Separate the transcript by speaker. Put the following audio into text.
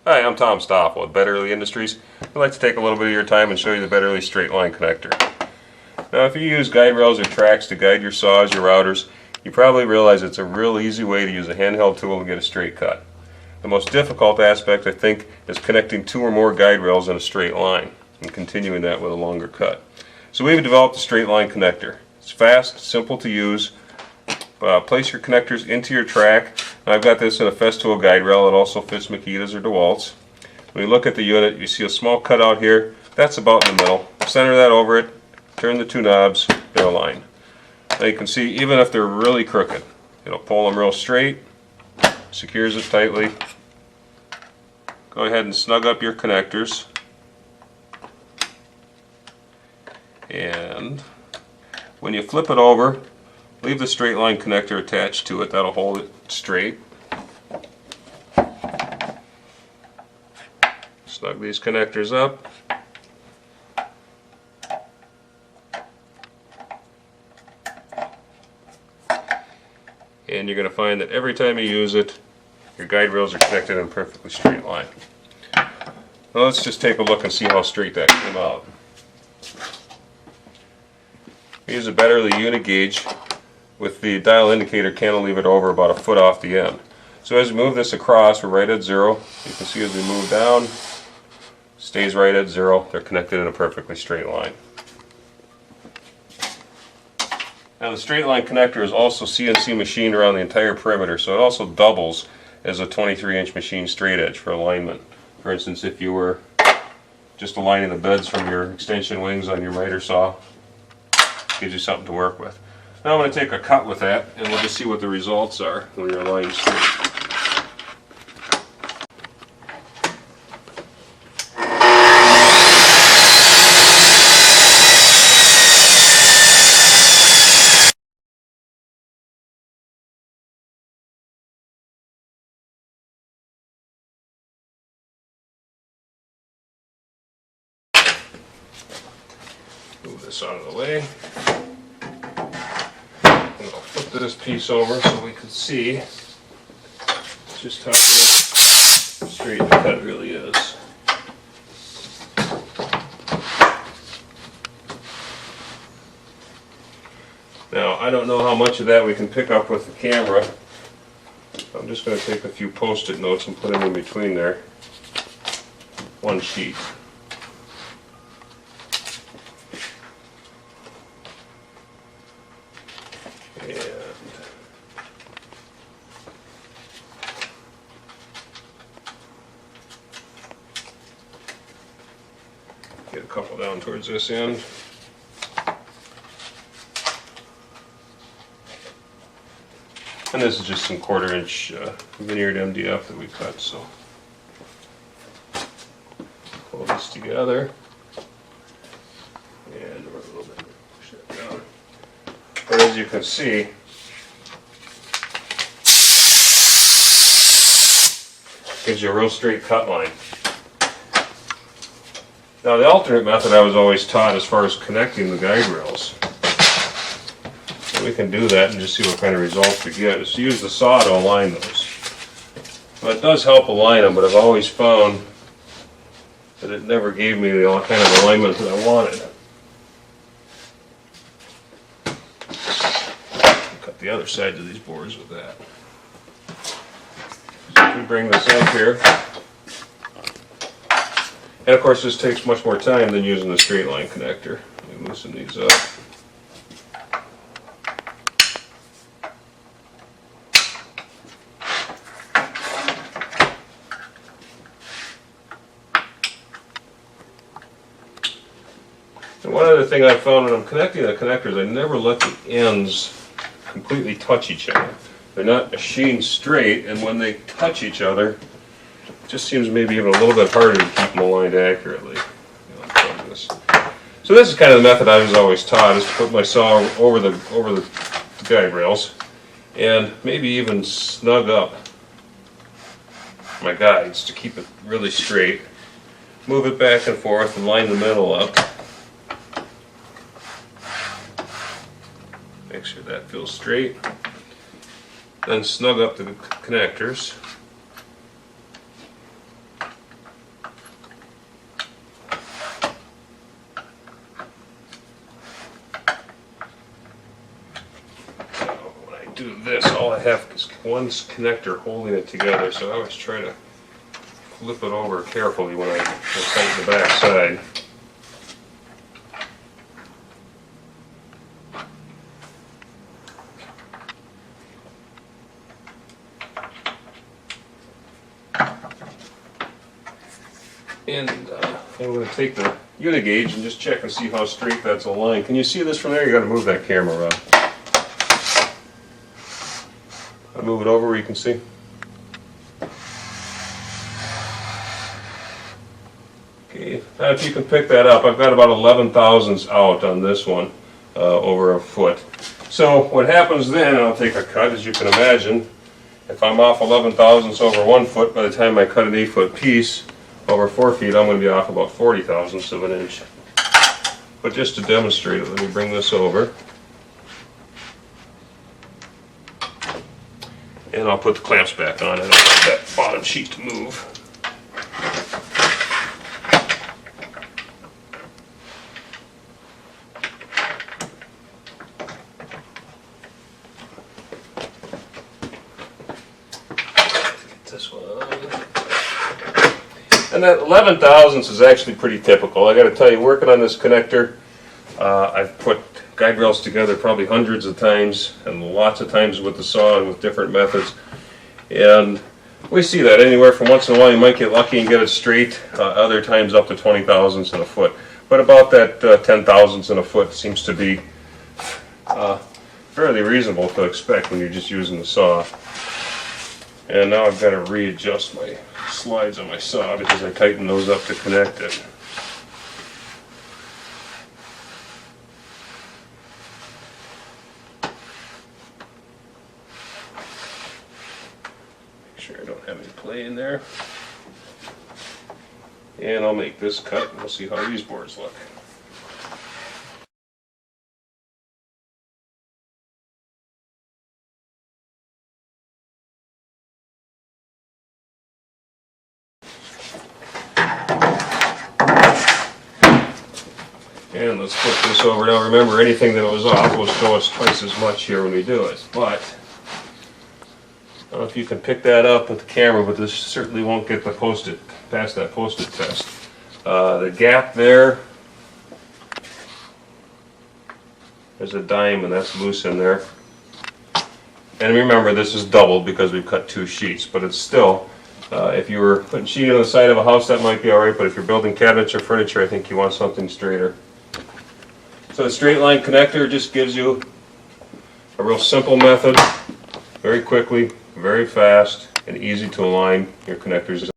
Speaker 1: Hi, I'm Tom Stoffel with Betterley Industries. I'd like to take a little bit of your time and show you the Betterley straight line connector. Now, if you use guide rails or tracks to guide your saws, your routers, you probably realize it's a real easy way to use a handheld tool to get a straight cut. The most difficult aspect, I think, is connecting two or more guide rails in a straight line and continuing that with a longer cut. So we've developed a straight line connector. It's fast, simple to use. Place your connectors into your track. I've got this in a Festool guide rail. It also fits Makitas or DeWalt's. When you look at the unit, you see a small cutout here. That's about in the middle. Center that over it. Turn the two knobs. They're aligned. Now you can see, even if they're really crooked, it'll pull them real straight. Secures it tightly. Go ahead and snug up your connectors. And when you flip it over, leave the straight line connector attached to it. That'll hold it straight. Snug these connectors up. And you're going to find that every time you use it, your guide rails are connected in a perfectly straight line. Now let's just take a look and see how straight that came out. We use a Betterley unit gauge with the dial indicator cantilevered over about a foot off the end. So as we move this across, we're right at zero. You can see as we move down, stays right at zero. They're connected in a perfectly straight line. Now the straight line connector is also CNC machined around the entire perimeter, so it also doubles as a 23-inch machine straight edge for alignment. For instance, if you were just aligning the beds from your extension wings on your miter saw, gives you something to work with. Now I'm going to take a cut with that, and we'll just see what the results are when you're aligning straight. Move this out of the way. And I'll flip this piece over so we can see just how straight the cut really is. Now, I don't know how much of that we can pick up with the camera. I'm just going to take a few post-it notes and put them in between there. One sheet. Get a couple down towards this end. And this is just some 1/4 inch veneered MDF that we cut, so pull this together and a little bit push that down. But as you can see, gives you a real straight cut line. Now the alternate method I was always taught as far as connecting the guide rails, and we can do that and just see what kind of results we get, is to use the saw to align those. Well, it does help align them, but I've always found that it never gave me the kind of alignment that I wanted. Cut the other sides of these boards with that. So if we bring this up here, and of course this takes much more time than using the straight line connector. Let me loosen these up. And one other thing I've found when I'm connecting the connectors, I never let the ends completely touch each other. They're not machined straight, and when they touch each other, just seems maybe even a little bit harder to keep them aligned accurately. So this is kind of the method I was always taught, is to put my saw over the guide rails and maybe even snug up my guides to keep it really straight. Move it back and forth and line the middle up. Make sure that feels straight. Then snug up the connectors. have one connector holding it together, so I always try to flip it over carefully when I tighten the back side. And I'm going to take the unit gauge and just check and see how straight that's aligned. Can you see this from there? You got to move that camera around. I'll move it over where you can see. Okay, now if you can pick that up, I've got about 11 thousandths out on this one, over a foot. So what happens then, and I'll take a cut, as you can imagine, if I'm off 11 thousandths over 1 foot, by the time I cut an 8-foot piece, over 4 feet, I'm going to be off about 40 thousandths of an inch. But just to demonstrate it, let me bring this over. And I'll put the clamps back on. I don't want that bottom sheet to move. Get this one. And that 11 thousandths is actually pretty typical. I got to tell you, working on this connector, I've put guide rails together probably hundreds of times, and lots of times with the saw and with different methods. And we see that anywhere from once in a while you might get lucky and get it straight, other times up to 20 thousandths in a foot. But about that 10 thousandths in a foot seems to be fairly reasonable to expect when you're just using the saw. And now I've got to readjust my slides on my saw because I tightened those up to connect it. Make sure I don't have any play in there. And I'll make this cut and we'll see how these boards look. And let's flip this over. Now remember, anything that was off will show us twice as much here when we do it. But I don't know if you can pick that up with the camera, but this certainly won't get the past that post-it test. The gap there's a dime and that's loose in there. And remember, this is doubled because we've cut 2 sheets, but it's still, if you were putting sheet on the side of a house, that might be alright, but if you're building cabinets or furniture, I think you want something straighter. So the straight line connector just gives you a real simple method, very quickly, very fast, and easy to align your connectors.